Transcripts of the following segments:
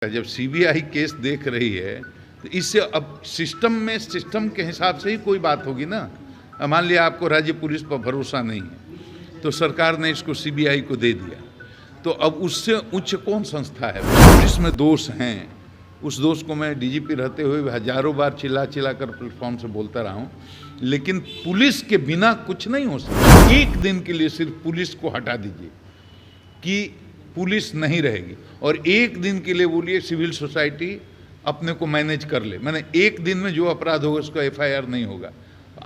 जब CBI case देख रही है तो इससे अब सिस्टम के हिसाब से ही कोई बात होगी ना। मान लिया आपको राज्य पुलिस पर भरोसा नहीं है तो सरकार ने इसको सीबीआई को दे दिया, तो अब उससे उच्च कौन संस्था है? पुलिस में दोष हैं, उस दोष को मैं डीजीपी रहते हुए हजारों बार चिल्ला कर प्लेटफॉर्म से बोलता रहा हूँ, लेकिन पुलिस के बिना कुछ नहीं हो सकता। एक दिन के लिए सिर्फ पुलिस को हटा दीजिए कि पुलिस नहीं रहेगी, और एक दिन के लिए बोलिए सिविल सोसाइटी अपने को मैनेज कर ले। मैंने एक दिन में जो अपराध होगा उसका एफआईआर नहीं होगा,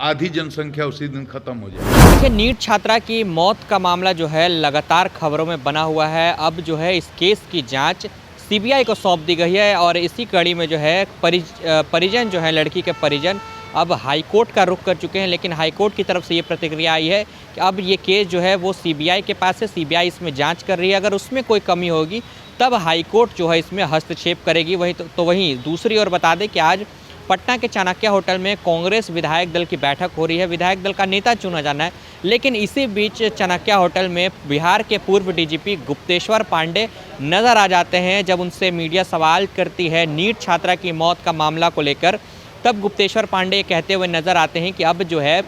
आधी जनसंख्या उसी दिन खत्म हो जाएगी। देखिए, नीट छात्रा की मौत का मामला जो है लगातार खबरों में बना हुआ है। अब जो है इस केस की जांच सीबीआई को सौंप दी गई है और इसी कड़ी में जो है परिजन जो है, लड़की के परिजन अब हाईकोर्ट का रुख कर चुके हैं। लेकिन हाईकोर्ट की तरफ से ये प्रतिक्रिया आई है कि अब ये केस जो है वो सीबीआई के पास है, सीबीआई इसमें जांच कर रही है। अगर उसमें कोई कमी होगी तब हाईकोर्ट जो है इसमें हस्तक्षेप करेगी। वहीं दूसरी ओर बता दें कि आज पटना के चाणक्य होटल में कांग्रेस विधायक दल की बैठक हो रही है। विधायक दल का नेता चुना जाना है, लेकिन इसी बीच चाणक्य होटल में बिहार के पूर्व डीजीपी गुप्तेश्वर पांडे नज़र आ जाते हैं। जब उनसे मीडिया सवाल करती है नीट छात्रा की मौत का मामला को लेकर, तब गुप्तेश्वर पांडे कहते हुए नज़र आते हैं कि अब जो है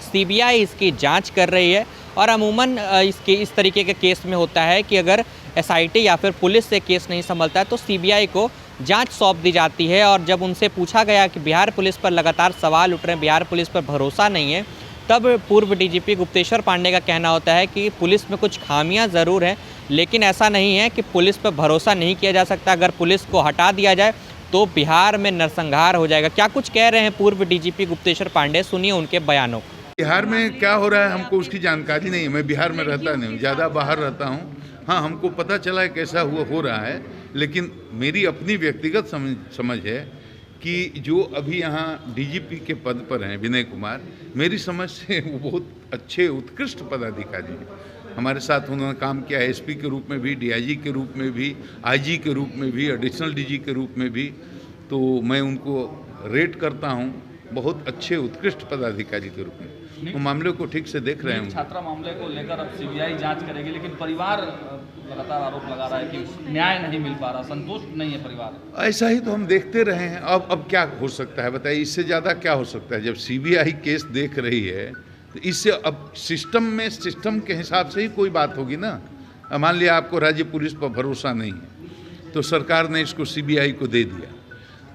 सीबीआई इसकी जांच कर रही है। और अमूमन इस तरीके के केस में होता है कि अगर एसआईटी या फिर पुलिस से केस नहीं संभलता है तो सीबीआई को जांच सौंप दी जाती है। और जब उनसे पूछा गया कि बिहार पुलिस पर लगातार सवाल उठ रहे हैं, बिहार पुलिस पर भरोसा नहीं है, तब पूर्व डीजीपी गुप्तेश्वर पांडे का कहना होता है कि पुलिस में कुछ खामियां ज़रूर हैं, लेकिन ऐसा नहीं है कि पुलिस पर भरोसा नहीं किया जा सकता। अगर पुलिस को हटा दिया जाए तो बिहार में नरसंहार हो जाएगा। क्या कुछ कह रहे हैं पूर्व डीजीपी गुप्तेश्वर पांडे, सुनिए उनके बयानों को। बिहार में क्या हो रहा है हमको उसकी जानकारी नहीं है। मैं बिहार में रहता नहीं हूँ, ज़्यादा बाहर रहता हूँ। हाँ, हमको पता चला है कैसा हो रहा है, लेकिन मेरी अपनी व्यक्तिगत समझ है कि जो अभी यहाँ डीजीपी के पद पर हैं विनय कुमार, मेरी समझ से वो बहुत अच्छे उत्कृष्ट पदाधिकारी हैं। हमारे साथ उन्होंने काम किया है एसपी के रूप में भी, डीआईजी के रूप में भी, आईजी के रूप में भी, एडिशनल डीजी के रूप में भी। तो मैं उनको रेट करता हूँ बहुत अच्छे उत्कृष्ट पदाधिकारी के रूप में। वो मामले को ठीक से देख रहे हैं। छात्रा मामले को लेकर अब सीबीआई जांच करेगी, लेकिन परिवार लगातार आरोप लगा रहा है कि न्याय नहीं मिल पा रहा, संतुष्ट नहीं है परिवार। ऐसा ही तो हम देखते रहे हैं। अब क्या हो सकता है बताइए, इससे ज़्यादा क्या हो सकता है? जब सीबीआई केस देख रही है तो इससे अब सिस्टम के हिसाब से ही कोई बात होगी ना। मान लिया आपको राज्य पुलिस पर भरोसा नहीं है तो सरकार ने इसको सीबीआई को दे दिया,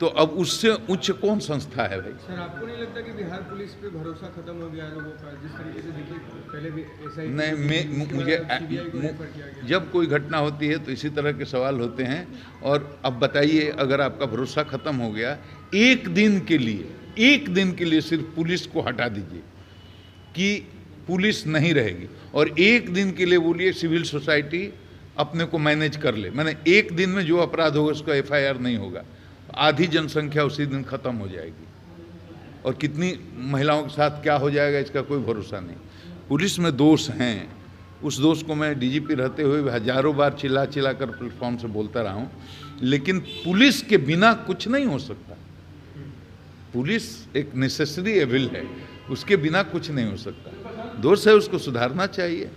तो अब उससे उच्च कौन संस्था है भाई? सर, आपको नहीं लगता कि बिहार पुलिस पे भरोसा खत्म हो गया लोगों का? जिस तरीके से देखिए पहले भी ऐसा ही नहीं, मुझे जब कोई घटना होती है तो इसी तरह के सवाल होते हैं। और अब बताइए, अगर आपका भरोसा खत्म हो गया, एक दिन के लिए सिर्फ पुलिस को हटा दीजिए कि पुलिस नहीं रहेगी, और एक दिन के लिए बोलिए सिविल सोसाइटी अपने को मैनेज कर ले। मैंने एक दिन में जो अपराध होगा उसका एफआईआर नहीं होगा, आधी जनसंख्या उसी दिन खत्म हो जाएगी। और कितनी महिलाओं के साथ क्या हो जाएगा इसका कोई भरोसा नहीं। पुलिस में दोष हैं, उस दोष को मैं डीजीपी रहते हुए हजारों बार चिल्ला कर प्लेटफॉर्म से बोलता रहा हूँ, लेकिन पुलिस के बिना कुछ नहीं हो सकता। पुलिस एक नेसेसरी एविल है, उसके बिना कुछ नहीं हो सकता। दोष है, उसको सुधारना चाहिए।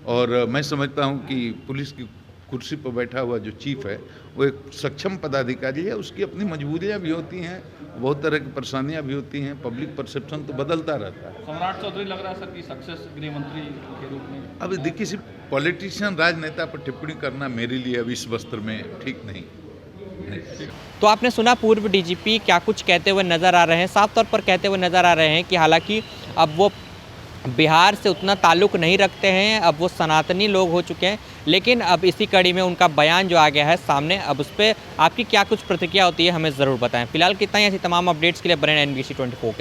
और मैं समझता हूँ कि पुलिस की कुर्सी पर बैठा हुआ जो चीफ है वो एक सक्षम पदाधिकारी है। उसकी अपनी मजबूरियां भी होती हैं, बहुत तरह की परेशानियां भी होती हैं, पब्लिक परसेप्शन तो बदलता रहता है। सम्राट चौधरी लग रहा है सर कि सक्सेस गृह मंत्री के रूप में। अब देखिए, किसी पॉलिटिशियन राजनेता पर टिप्पणी करना मेरे लिए अब इस वस्त्र में ठीक नहीं। तो आपने सुना पूर्व डीजीपी क्या कुछ कहते हुए नज़र आ रहे हैं। साफ तौर पर कहते हुए नज़र आ रहे हैं कि हालांकि अब वो बिहार से उतना ताल्लुक़ नहीं रखते हैं, अब वो सनातनी लोग हो चुके हैं, लेकिन अब इसी कड़ी में उनका बयान जो आ गया है सामने, अब उस पर आपकी क्या कुछ प्रतिक्रिया होती है हमें ज़रूर बताएं। फिलहाल कितना ही ऐसी तमाम अपडेट्स के लिए बने NBC 24 के